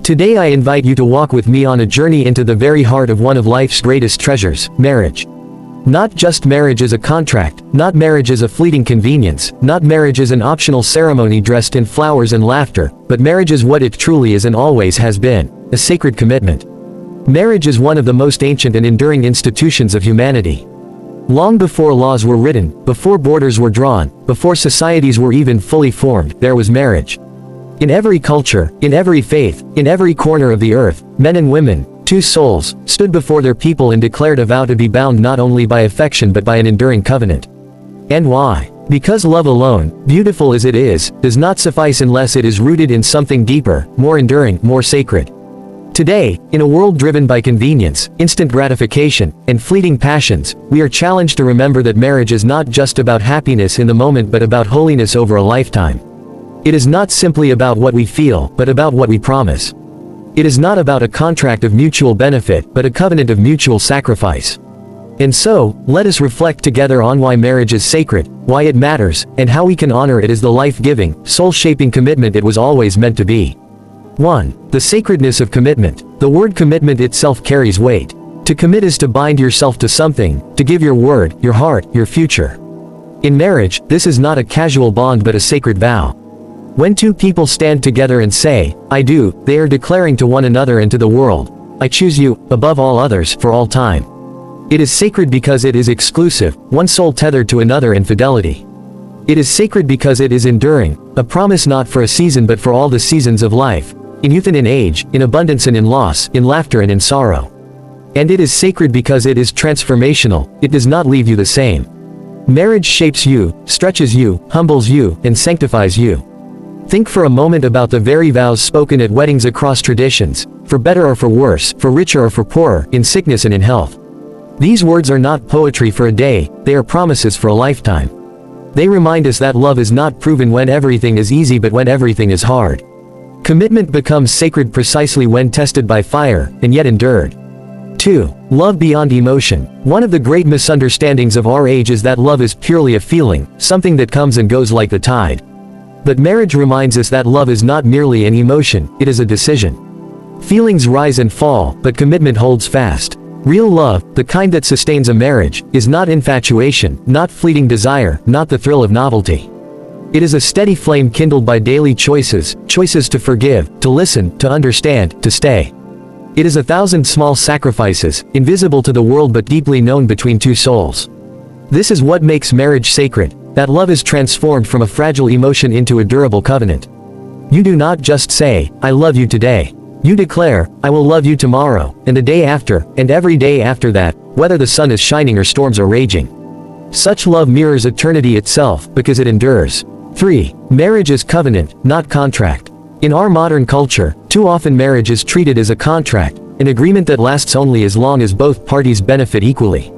Today I invite you to walk with me on a journey into the very heart of one of life's greatest treasures, marriage. Not just marriage as a contract, not marriage as a fleeting convenience, not marriage as an optional ceremony dressed in flowers and laughter, but marriage is what it truly is and always has been, a sacred commitment. Marriage is one of the most ancient and enduring institutions of humanity. Long before laws were written, before borders were drawn, before societies were even fully formed, there was marriage. In every culture, in every faith, in every corner of the earth, men and women, two souls, stood before their people and declared a vow to be bound not only by affection but by an enduring covenant. And why? Because love alone, beautiful as it is, does not suffice unless it is rooted in something deeper, more enduring, more sacred. Today, in a world driven by convenience, instant gratification, and fleeting passions, we are challenged to remember that marriage is not just about happiness in the moment but about holiness over a lifetime. It is not simply about what we feel, but about what we promise. It is not about a contract of mutual benefit, but a covenant of mutual sacrifice. And so, let us reflect together on why marriage is sacred, why it matters, and how we can honor it as the life-giving, soul-shaping commitment it was always meant to be. 1. The sacredness of commitment. The word commitment itself carries weight. To commit is to bind yourself to something, to give your word, your heart, your future. In marriage, this is not a casual bond but a sacred vow. When two people stand together and say, "I do," they are declaring to one another and to the world, "I choose you, above all others, for all time." It is sacred because it is exclusive, one soul tethered to another in fidelity. It is sacred because it is enduring, a promise not for a season but for all the seasons of life, in youth and in age, in abundance and in loss, in laughter and in sorrow. And it is sacred because it is transformational, it does not leave you the same. Marriage shapes you, stretches you, humbles you, and sanctifies you. Think for a moment about the very vows spoken at weddings across traditions, for better or for worse, for richer or for poorer, in sickness and in health. These words are not poetry for a day, they are promises for a lifetime. They remind us that love is not proven when everything is easy but when everything is hard. Commitment becomes sacred precisely when tested by fire, and yet endured. 2. Love beyond emotion. One of the great misunderstandings of our age is that love is purely a feeling, something that comes and goes like the tide. But marriage reminds us that love is not merely an emotion, it is a decision. Feelings rise and fall, but commitment holds fast. Real love, the kind that sustains a marriage, is not infatuation, not fleeting desire, not the thrill of novelty. It is a steady flame kindled by daily choices, choices to forgive, to listen, to understand, to stay. It is 1,000 small sacrifices, invisible to the world but deeply known between two souls. This is what makes marriage sacred, that love is transformed from a fragile emotion into a durable covenant. You do not just say, "I love you today." You declare, "I will love you tomorrow, and the day after, and every day after that, whether the sun is shining or storms are raging." Such love mirrors eternity itself, because it endures. 3. Marriage is covenant, not contract. In our modern culture, too often marriage is treated as a contract, an agreement that lasts only as long as both parties benefit equally.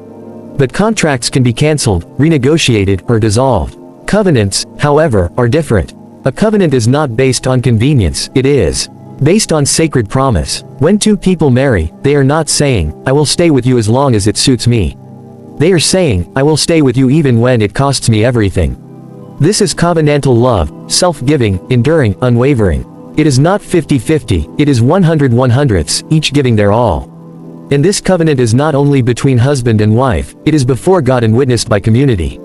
But contracts can be cancelled, renegotiated, or dissolved. Covenants, however, are different. A covenant is not based on convenience, it is based on sacred promise. When two people marry, they are not saying, "I will stay with you as long as it suits me." They are saying, "I will stay with you even when it costs me everything." This is covenantal love, self-giving, enduring, unwavering. It is not 50-50, it is 100-100ths, each giving their all. And this covenant is not only between husband and wife, it is before God and witnessed by community.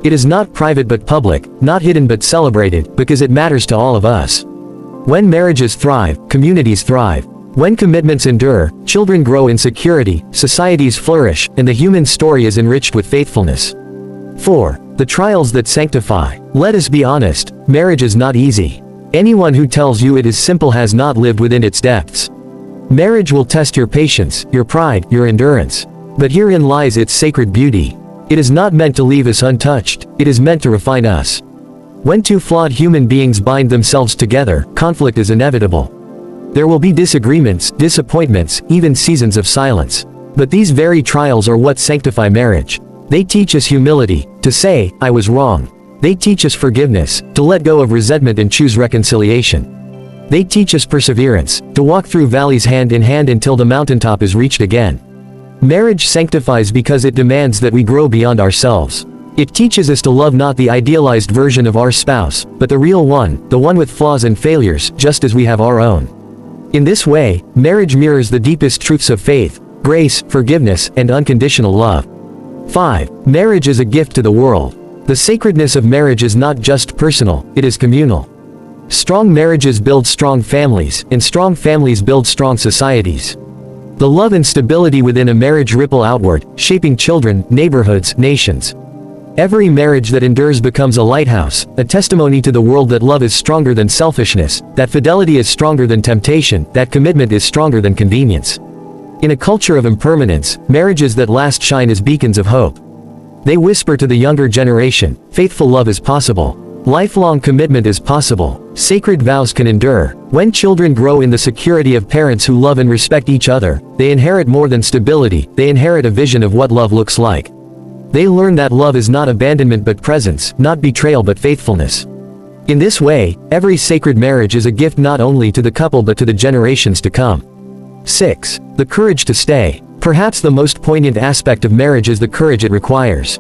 It is not private but public, not hidden but celebrated, because it matters to all of us. When marriages thrive, communities thrive. When commitments endure, children grow in security, societies flourish, and the human story is enriched with faithfulness. 4. The trials that sanctify. Let us be honest, marriage is not easy. Anyone who tells you it is simple has not lived within its depths. Marriage will test your patience, your pride, your endurance. But herein lies its sacred beauty. It is not meant to leave us untouched, it is meant to refine us. When two flawed human beings bind themselves together, conflict is inevitable. There will be disagreements, disappointments, even seasons of silence. But these very trials are what sanctify marriage. They teach us humility, to say, "I was wrong." They teach us forgiveness, to let go of resentment and choose reconciliation. They teach us perseverance, to walk through valleys hand in hand until the mountaintop is reached again. Marriage sanctifies because it demands that we grow beyond ourselves. It teaches us to love not the idealized version of our spouse, but the real one, the one with flaws and failures, just as we have our own. In this way, marriage mirrors the deepest truths of faith, grace, forgiveness, and unconditional love. 5. Marriage is a gift to the world. The sacredness of marriage is not just personal, it is communal. Strong marriages build strong families, and strong families build strong societies. The love and stability within a marriage ripple outward, shaping children, neighborhoods, nations. Every marriage that endures becomes a lighthouse, a testimony to the world that love is stronger than selfishness, that fidelity is stronger than temptation, that commitment is stronger than convenience. In a culture of impermanence, marriages that last shine as beacons of hope. They whisper to the younger generation, faithful love is possible. Lifelong commitment is possible. Sacred vows can endure. When children grow in the security of parents who love and respect each other, they inherit more than stability, they inherit a vision of what love looks like. They learn that love is not abandonment but presence, not betrayal but faithfulness. In this way, every sacred marriage is a gift not only to the couple but to the generations to come. 6. The courage to stay. Perhaps the most poignant aspect of marriage is the courage it requires.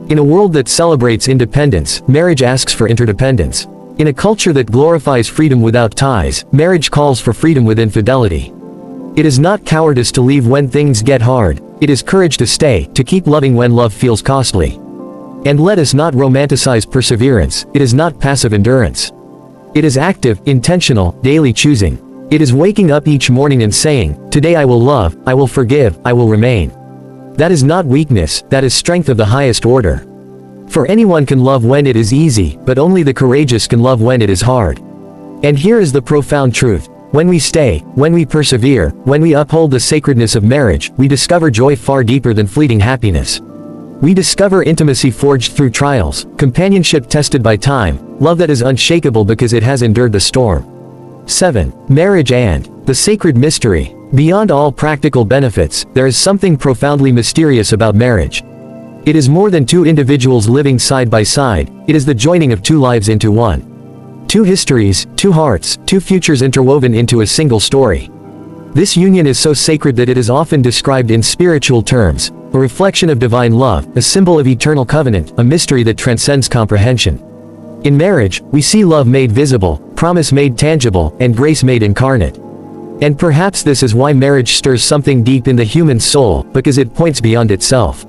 In a world that celebrates independence, marriage asks for interdependence. In a culture that glorifies freedom without ties, marriage calls for freedom with infidelity. It is not cowardice to leave when things get hard, it is courage to stay, to keep loving when love feels costly. And let us not romanticize perseverance, it is not passive endurance. It is active, intentional, daily choosing. It is waking up each morning and saying, today I will love, I will forgive, I will remain. That is not weakness, that is strength of the highest order. For anyone can love when it is easy, but only the courageous can love when it is hard. And here is the profound truth. When we stay, when we persevere, when we uphold the sacredness of marriage, we discover joy far deeper than fleeting happiness. We discover intimacy forged through trials, companionship tested by time, love that is unshakable because it has endured the storm. 7. Marriage and the sacred mystery. Beyond all practical benefits, there is something profoundly mysterious about marriage. It is more than two individuals living side by side, it is the joining of two lives into one. Two histories, two hearts, two futures interwoven into a single story. This union is so sacred that it is often described in spiritual terms, a reflection of divine love, a symbol of eternal covenant, a mystery that transcends comprehension. In marriage, we see love made visible, promise made tangible, and grace made incarnate. And perhaps this is why marriage stirs something deep in the human soul, because it points beyond itself.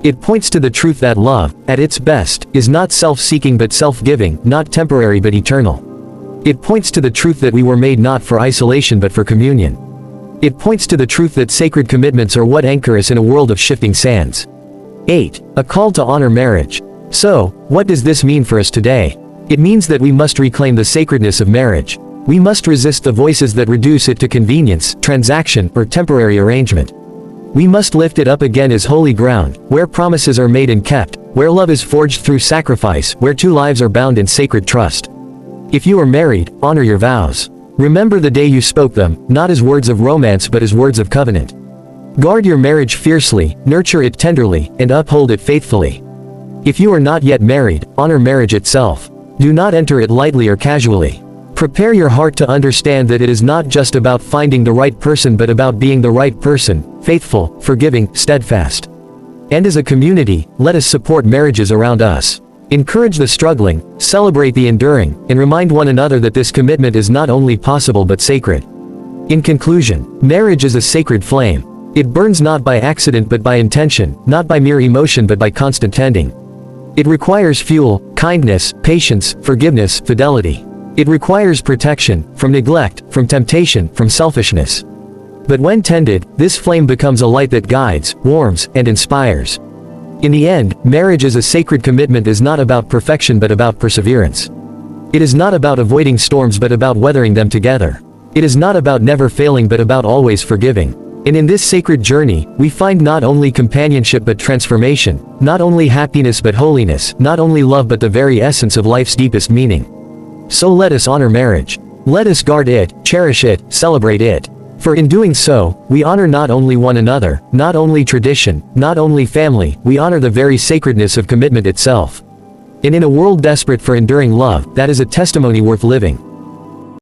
It points to the truth that love, at its best, is not self-seeking but self-giving, not temporary but eternal. It points to the truth that we were made not for isolation but for communion. It points to the truth that sacred commitments are what anchor us in a world of shifting sands. 8. A call to honor marriage. So, what does this mean for us today? It means that we must reclaim the sacredness of marriage. We must resist the voices that reduce it to convenience, transaction, or temporary arrangement. We must lift it up again as holy ground, where promises are made and kept, where love is forged through sacrifice, where two lives are bound in sacred trust. If you are married, honor your vows. Remember the day you spoke them, not as words of romance but as words of covenant. Guard your marriage fiercely, nurture it tenderly, and uphold it faithfully. If you are not yet married, honor marriage itself. Do not enter it lightly or casually. Prepare your heart to understand that it is not just about finding the right person but about being the right person, faithful, forgiving, steadfast. And as a community, let us support marriages around us. Encourage the struggling, celebrate the enduring, and remind one another that this commitment is not only possible but sacred. In conclusion, marriage is a sacred flame. It burns not by accident but by intention, not by mere emotion but by constant tending. It requires fuel, kindness, patience, forgiveness, fidelity. It requires protection, from neglect, from temptation, from selfishness. But when tended, this flame becomes a light that guides, warms, and inspires. In the end, marriage as a sacred commitment is not about perfection but about perseverance. It is not about avoiding storms but about weathering them together. It is not about never failing but about always forgiving. And in this sacred journey, we find not only companionship but transformation, not only happiness but holiness, not only love but the very essence of life's deepest meaning. So let us honor marriage. Let us guard it, cherish it, celebrate it. For in doing so, we honor not only one another, not only tradition, not only family, we honor the very sacredness of commitment itself. And in a world desperate for enduring love, that is a testimony worth living.